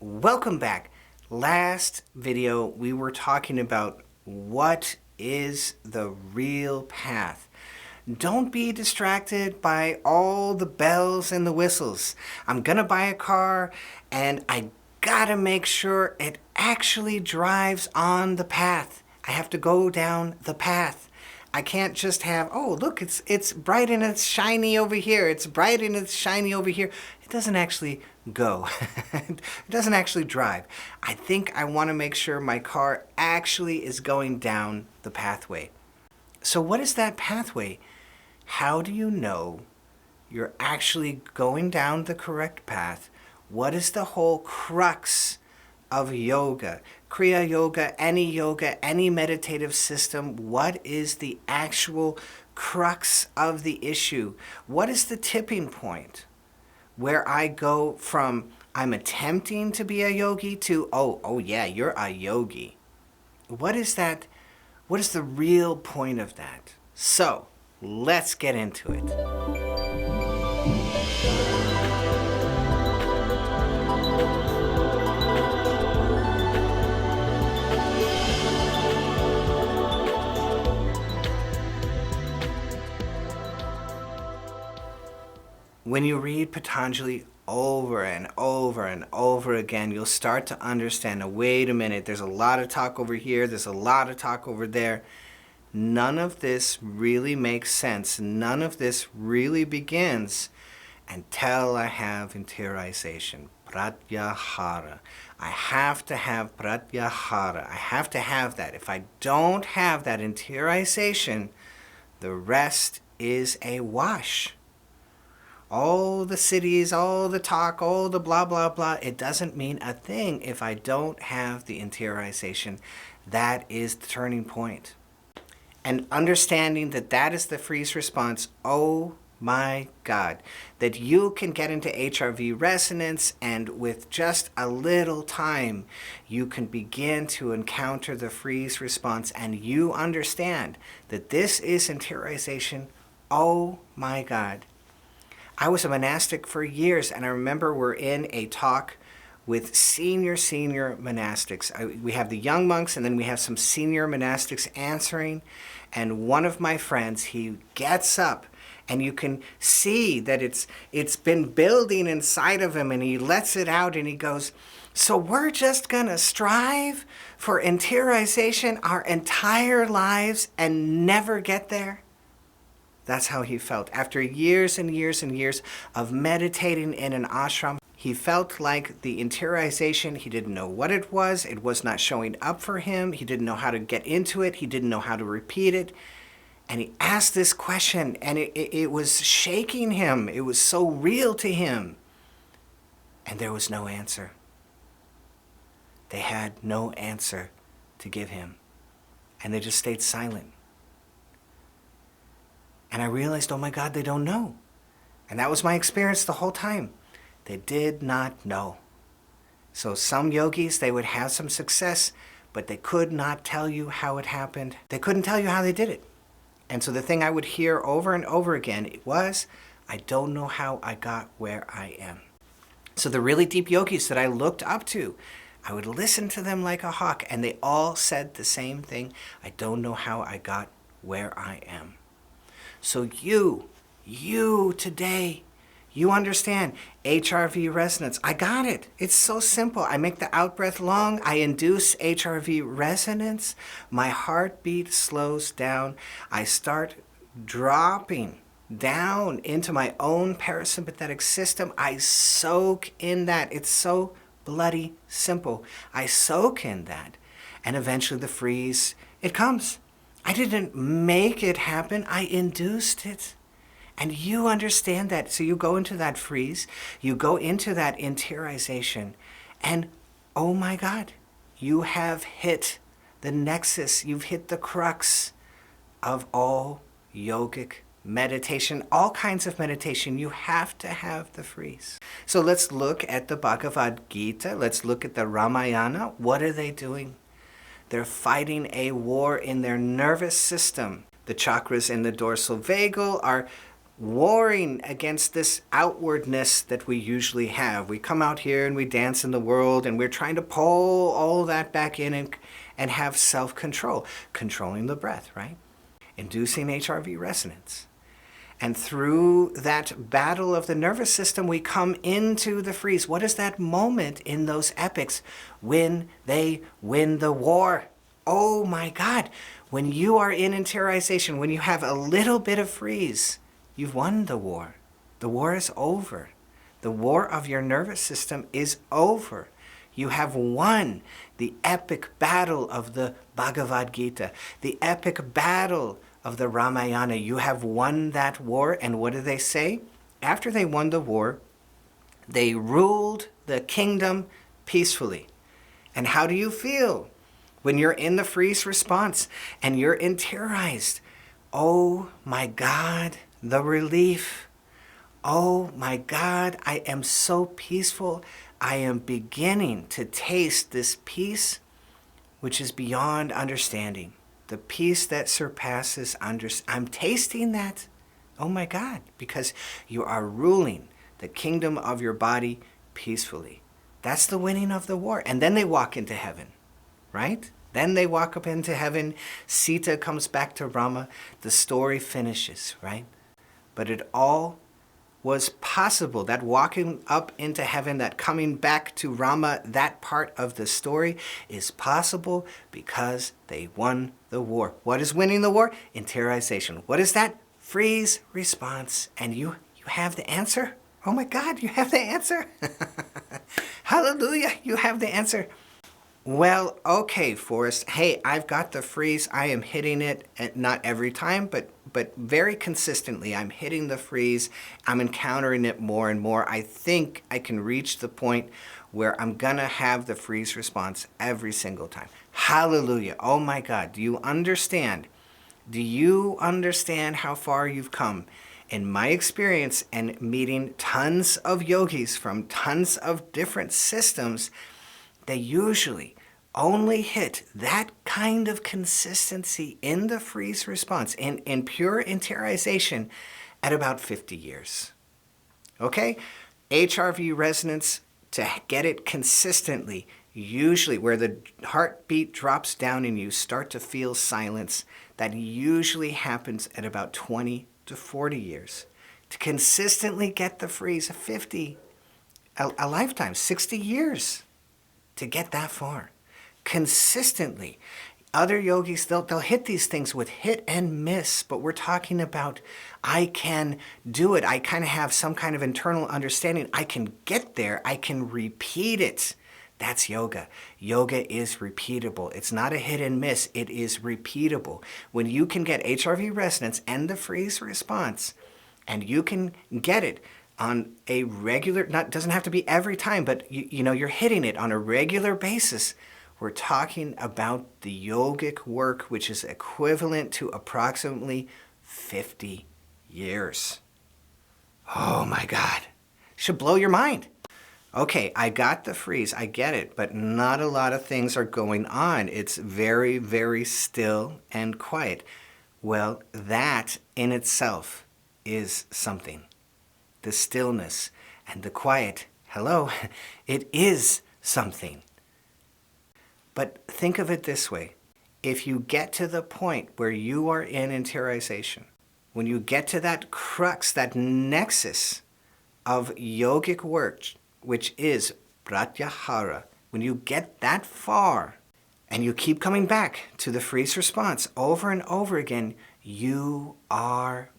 Welcome back. Last video we were talking about what is the real path. Don't be distracted by all the bells and the whistles. I'm gonna buy a car and I gotta make sure it actually drives on the path. I have to go down the path. I can't just have, oh, look, it's bright and it's shiny over here. It's bright and it's shiny over here. It doesn't actually go. It doesn't actually drive. I think I want to make sure my car actually is going down the pathway. So what is that pathway? How do you know you're actually going down the correct path? What is the whole crux of yoga? Kriya yoga, any meditative system, what is the actual crux of the issue? What is the tipping point where I go from I'm attempting to be a yogi to, oh yeah, you're a yogi? What is that? What is the real point of that? So let's get into it. When you read Patanjali over and over and over again, you'll start to understand, now, wait a minute, there's a lot of talk over here, there's a lot of talk over there. None of this really makes sense. None of this really begins until I have interiorization, pratyahara. I have to have pratyahara. I have to have that. If I don't have that interiorization, the rest is a wash. All the cities, all the talk, all the blah, blah, blah, it doesn't mean a thing if I don't have the interiorization. That is the turning point. And understanding that that is the freeze response, oh my God, that you can get into HRV resonance and with just a little time, you can begin to encounter the freeze response and you understand that this is interiorization, oh my God. I was a monastic for years, and I remember we're in a talk with senior monastics. We have the young monks, and then we have some senior monastics answering, and one of my friends, he gets up, and you can see that it's been building inside of him, and he lets it out, and he goes, so we're just going to strive for interiorization our entire lives and never get there? That's how he felt. After years and years and years of meditating in an ashram, he felt like the interiorization, he didn't know what it was not showing up for him, he didn't know how to get into it, he didn't know how to repeat it. And he asked this question, and it was shaking him. It was so real to him. And there was no answer. They had no answer to give him. And they just stayed silent. And I realized, oh my God, they don't know. And that was my experience the whole time. They did not know. So some yogis, they would have some success, but they could not tell you how it happened. They couldn't tell you how they did it. And so the thing I would hear over and over again was, I don't know how I got where I am. So the really deep yogis that I looked up to, I would listen to them like a hawk, and they all said the same thing. I don't know how I got where I am. So you today, you understand HRV resonance. I got it. It's so simple. I make the out breath long. I induce HRV resonance. My heartbeat slows down. I start dropping down into my own parasympathetic system. I soak in that. It's so bloody simple. I soak in that. And eventually the freeze, it comes. I didn't make it happen. I induced it. And you understand that. So you go into that freeze. You go into that interiorization. And oh my God, you have hit the nexus. You've hit the crux of all yogic meditation, all kinds of meditation. You have to have the freeze. So let's look at the Bhagavad Gita. Let's look at the Ramayana. What are they doing? They're fighting a war in their nervous system. The chakras in the dorsal vagal are warring against this outwardness that we usually have. We come out here and we dance in the world, and we're trying to pull all that back in and have self-control, controlling the breath, right? Inducing HRV resonance. And through that battle of the nervous system, we come into the freeze. What is that moment in those epics when they win the war? Oh my God. When you are in interiorization, when you have a little bit of freeze, you've won the war. The war is over. The war of your nervous system is over. You have won the epic battle of the Bhagavad Gita, the epic battle of the Ramayana. You have won that war, and what do they say? After they won the war, they ruled the kingdom peacefully. And how do you feel when you're in the freeze response and you're interiorized? Oh my God, the relief. Oh my God, I am so peaceful. I am beginning to taste this peace which is beyond understanding. The peace that surpasses understanding. I'm tasting that. Oh my God, because you are ruling the kingdom of your body peacefully. That's the winning of the war. And then they walk into heaven, right? Then they walk up into heaven. Sita comes back to Rama. The story finishes, right? But it all was possible. That walking up into heaven, that coming back to Rama, that part of the story is possible because they won the war. What is winning the war? Interiorization. What is that? Freeze response. And you have the answer? Oh my God, you have the answer? Hallelujah, you have the answer. Well, okay, Forrest. Hey, I've got the freeze. I am hitting it, not every time, but very consistently. I'm hitting the freeze. I'm encountering it more and more. I think I can reach the point where I'm going to have the freeze response every single time. Hallelujah. Oh my God. Do you understand? Do you understand how far you've come? In my experience and meeting tons of yogis from tons of different systems, they usually only hit that kind of consistency in the freeze response, in pure interiorization, at about 50 years. Okay? HRV resonance, to get it consistently, usually where the heartbeat drops down and you start to feel silence, that usually happens at about 20 to 40 years. To consistently get the freeze, 50, a lifetime, 60 years. To get that far consistently. Other yogis, they'll hit these things with hit and miss, but we're talking about I can do it. I kind of have some kind of internal understanding. I can get there. I can repeat it. That's yoga. Yoga is repeatable. It's not a hit and miss. It is repeatable. When you can get HRV resonance and the freeze response, and you can get it on a regular, doesn't have to be every time, but you're hitting it on a regular basis. We're talking about the yogic work, which is equivalent to approximately 50 years. Oh my God. Should blow your mind. Okay, I got the freeze, I get it, but not a lot of things are going on. It's very, very still and quiet. Well, that in itself is something. The stillness and the quiet, hello, it is something. But think of it this way. If you get to the point where you are in interiorization, when you get to that crux, that nexus of yogic work, which is pratyahara, when you get that far and you keep coming back to the freeze response over and over again, you are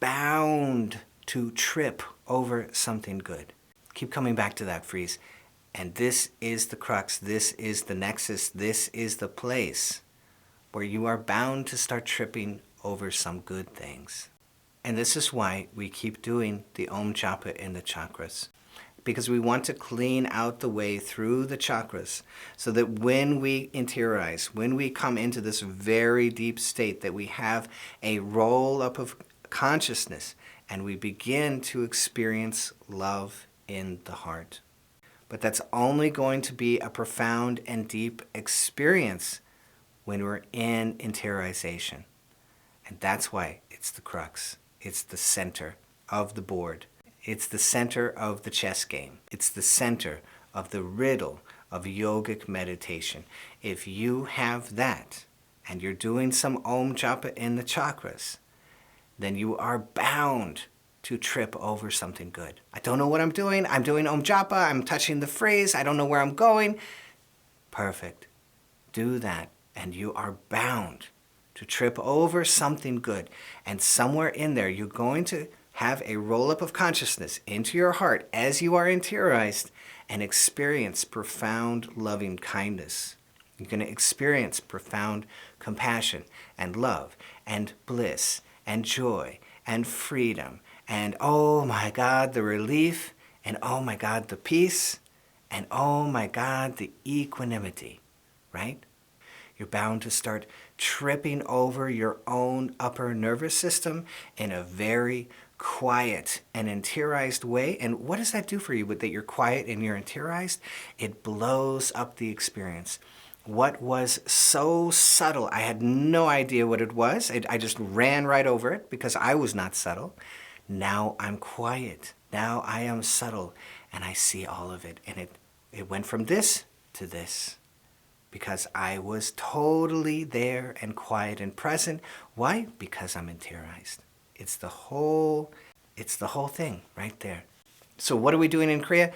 bound to trip over something good. Keep coming back to that freeze. And this is the crux, this is the nexus, this is the place where you are bound to start tripping over some good things. And this is why we keep doing the Om Japa in the chakras. Because we want to clean out the way through the chakras so that when we interiorize, when we come into this very deep state, that we have a roll up of consciousness and we begin to experience love in the heart. But that's only going to be a profound and deep experience when we're in interiorization. And that's why it's the crux. It's the center of the board. It's the center of the chess game. It's the center of the riddle of yogic meditation. If you have that, and you're doing some Om Japa in the chakras, then you are bound to trip over something good. I don't know what I'm doing. I'm doing Om Japa. I'm touching the phrase. I don't know where I'm going. Perfect. Do that, and you are bound to trip over something good. And somewhere in there, you're going to have a roll-up of consciousness into your heart as you are interiorized and experience profound loving kindness. You're going to experience profound compassion and love and bliss and joy and freedom and, oh my God, the relief, and oh my God, the peace, and oh my God, the equanimity, right? You're bound to start tripping over your own upper nervous system in a very quiet and interiorized way. And what does that do for you, that you're quiet and you're interiorized? It blows up the experience. What was so subtle, I had no idea what it was. I just ran right over it because I was not subtle. Now I'm quiet. Now I am subtle, and I see all of it. And it went from this to this because I was totally there and quiet and present. Why? Because I'm interiorized. It's the whole thing right there. So what are we doing in Kriya?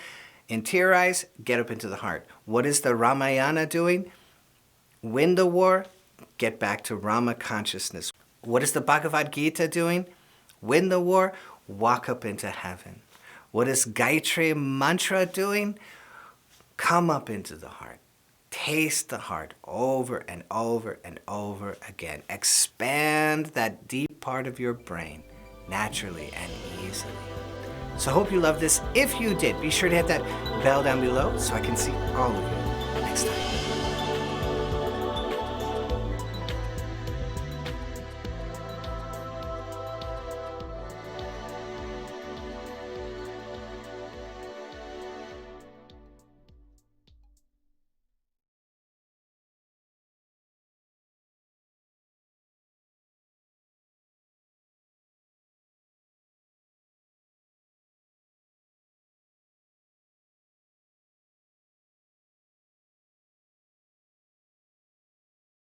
Interiorize, get up into the heart. What is the Ramayana doing? Win the war, get back to Rama consciousness. What is the Bhagavad Gita doing? Win the war, walk up into heaven. What is Gayatri Mantra doing? Come up into the heart. Taste the heart over and over and over again. Expand that deep part of your brain naturally and easily. So I hope you love this. If you did, be sure to hit that bell down below so I can see all of you next time.